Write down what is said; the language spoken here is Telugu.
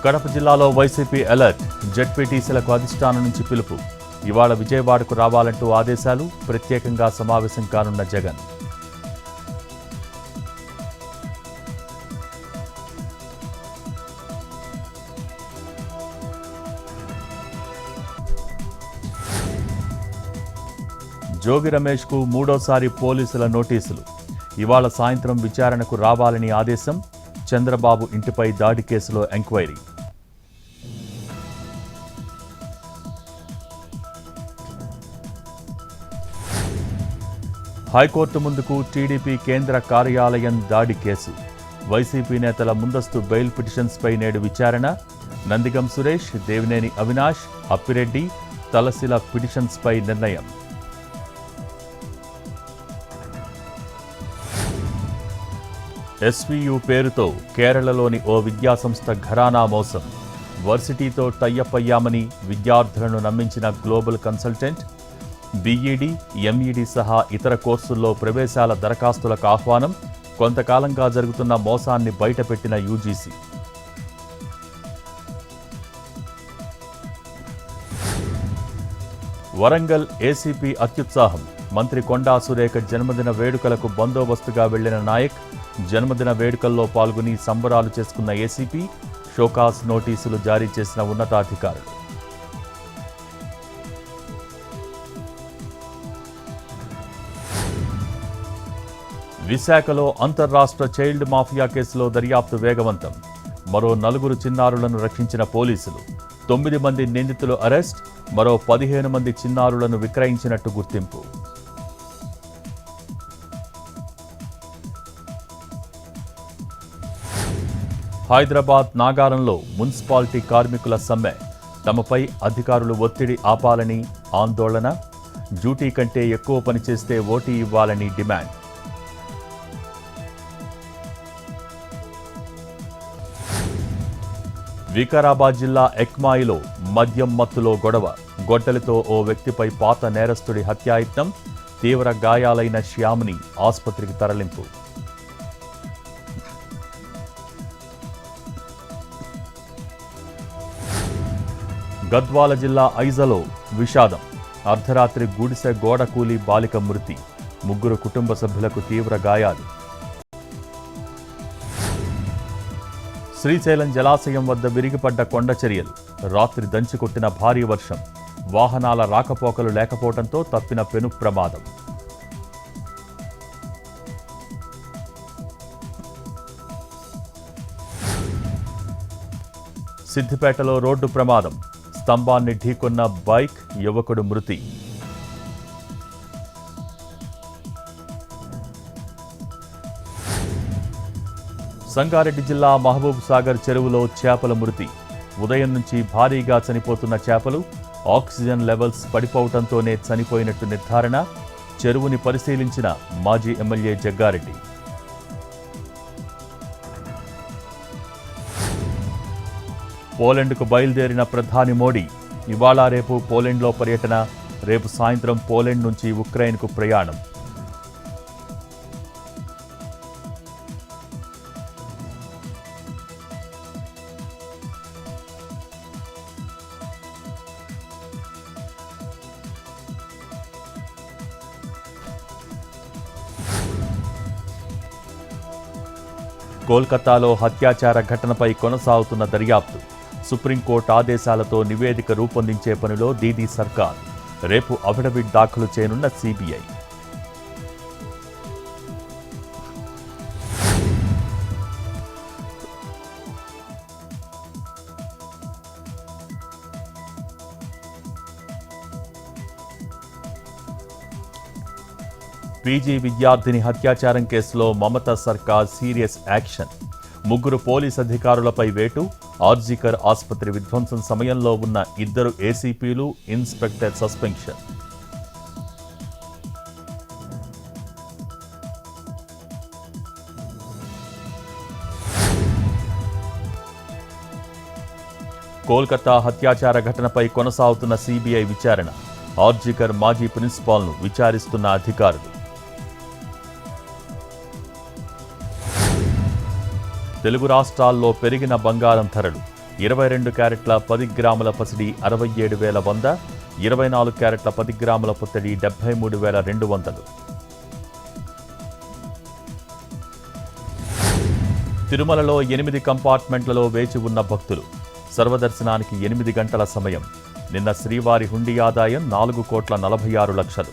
కడప జిల్లాలో వైసీపీ అలర్ట్. జెడ్పీటీసీలకు అధిష్టానం నుంచి పిలుపు. ఇవాళ విజయవాడకు రావాలంటూ ఆదేశాలు. ప్రత్యేకంగా సమావేశం కానున్న జగన్. జోగి రమేష్కు మూడోసారి పోలీసుల నోటీసులు. ఇవాళ సాయంత్రం విచారణకు రావాలని ఆదేశం. చంద్రబాబు ఇంటిపై దాడి కేసులో ఎంక్వైరీ. హైకోర్టు ముందుకు టీడీపీ కేంద్ర కార్యాలయం దాడి కేసు. వైసీపీ నేతల ముందస్తు బెయిల్ పిటిషన్స్పై నేడు విచారణ. నందిగం సురేష్, దేవినేని అవినాష్, అప్పిరెడ్డి, తలశిల పిటిషన్స్పై నిర్ణయం. ఎస్వీయు పేరుతో కేరళలోని ఓ విద్యాసంస్థ ఘరానా మోసం. వర్సిటీతో టైఅప్ అయ్యామని విద్యార్థులను నమ్మించిన గ్లోబల్ కన్సల్టెంట్. బీఈడీ, ఎంఈడీ సహా ఇతర కోర్సుల్లో ప్రవేశాల దరఖాస్తులకు ఆహ్వానం. కొంతకాలంగా జరుగుతున్న మోసాన్ని బయటపెట్టిన యూజీసీ. వరంగల్ ఏసీపీ అత్యుత్సాహం. మంత్రి కొండా సురేఖ జన్మదిన వేడుకలకు బందోబస్తుగా వెళ్లిన నాయక్. జన్మదిన వేడుకల్లో పాల్గొని సంబరాలు చేసుకున్న ఏసీపీ. షోకాస్ నోటీసులు జారీ చేసిన ఉన్నతాధికారులు. విశాఖలో అంతర్రాష్ట్ర చైల్డ్ మాఫియా కేసులో దర్యాప్తు వేగవంతం. మరో 4 చిన్నారులను రక్షించిన పోలీసులు. 9 మంది నిందితులు అరెస్ట్. మరో 15 మంది చిన్నారులను విక్రయించినట్టు గుర్తింపు. హైదరాబాద్ నాగారంలో మున్సిపాలిటీ కార్మికుల సమ్మె. తమపై అధికారులు ఒత్తిడి ఆపాలని ఆందోళన. డ్యూటీ కంటే ఎక్కువ పనిచేస్తే ఓటీ ఇవ్వాలని డిమాండ్. వికారాబాద్ జిల్లా ఎక్మాయిలో మద్యం మత్తులో గొడవ. గొడ్డలితో ఓ వ్యక్తిపై పాత నేరస్తుడి హత్యాయత్నం. తీవ్ర గాయాలైన శ్యామ్ని ఆసుపత్రికి తరలింపు. గద్వాల జిల్లా ఐజలో విషాదం. అర్ధరాత్రి గుడిసె గోడ కూలి బాలిక మృతి. 3 కుటుంబ సభ్యులకు తీవ్ర గాయాలు. శ్రీశైలం జలాశయం వద్ద విరిగిపడ్డ కొండ చర్యలు. రాత్రి దంచికొట్టిన భారీ వర్షం. వాహనాల రాకపోకలు లేకపోవడంతో తప్పిన పెను ప్రమాదం. సిద్దిపేటలో రోడ్డు ప్రమాదం. స్తంభాన్ని ఢీకొన్న బైక్. యువకుడు మృతి. సంగారెడ్డి జిల్లా మహబూబ్ సాగర్ చెరువులో చేపల మృతి. ఉదయం నుంచి భారీగా చనిపోతున్న చేపలు. ఆక్సిజన్ లెవెల్స్ పడిపోవడంతోనే చనిపోయినట్టు నిర్ధారణ. చెరువుని పరిశీలించిన మాజీ ఎమ్మెల్యే జగ్గారెడ్డి. పోలెండ్కు బయలుదేరిన ప్రధాని మోడీ. ఇవాళ రేపు పోలెండ్లో పర్యటన. రేపు సాయంత్రం పోలెండ్ నుంచి ఉక్రెయిన్కు ప్రయాణం. కోల్కతాలో హత్యాచార ఘటనపై కొనసాగుతున్న దర్యాప్తు. సుప్రీంకోర్టు ఆదేశాలతో నివేదిక రూపొందించే పనిలో దీదీ సర్కార్. రేపు అఫిడవిట్ దాఖలు చేయనున్న సీబీఐ. పీజీ విద్యార్థిని హత్యాచారం కేసులో మమతా సర్కార్ సీరియస్ యాక్షన్. 3 పోలీస్ అధికారులపై వేటు. ఆర్జీకర్ ఆసుపత్రి విధ్వంసం సమయంలో ఉన్న 2 ఏసీపీలు, ఇన్స్పెక్టర్ సస్పెన్షన్. కోల్కతా హత్యాచార ఘటనపై కొనసాగుతున్న సీబీఐ విచారణ. ఆర్జీకర్ మాజీ ప్రిన్సిపాల్ను విచారిస్తున్న అధికారులు. తెలుగు రాష్ట్రాల్లో పెరిగిన బంగారం ధరలు. 22 క్యారెట్ల 10 గ్రాముల పసిడి 67,100, 24 క్యారెట్ల 10 గ్రాముల పుత్తడి 73,200. తిరుమలలో 8 కంపార్ట్మెంట్లలో వేచి ఉన్న భక్తులు. సర్వదర్శనానికి 8 గంటల సమయం. నిన్న శ్రీవారి హుండీ ఆదాయం 4,46,00,000.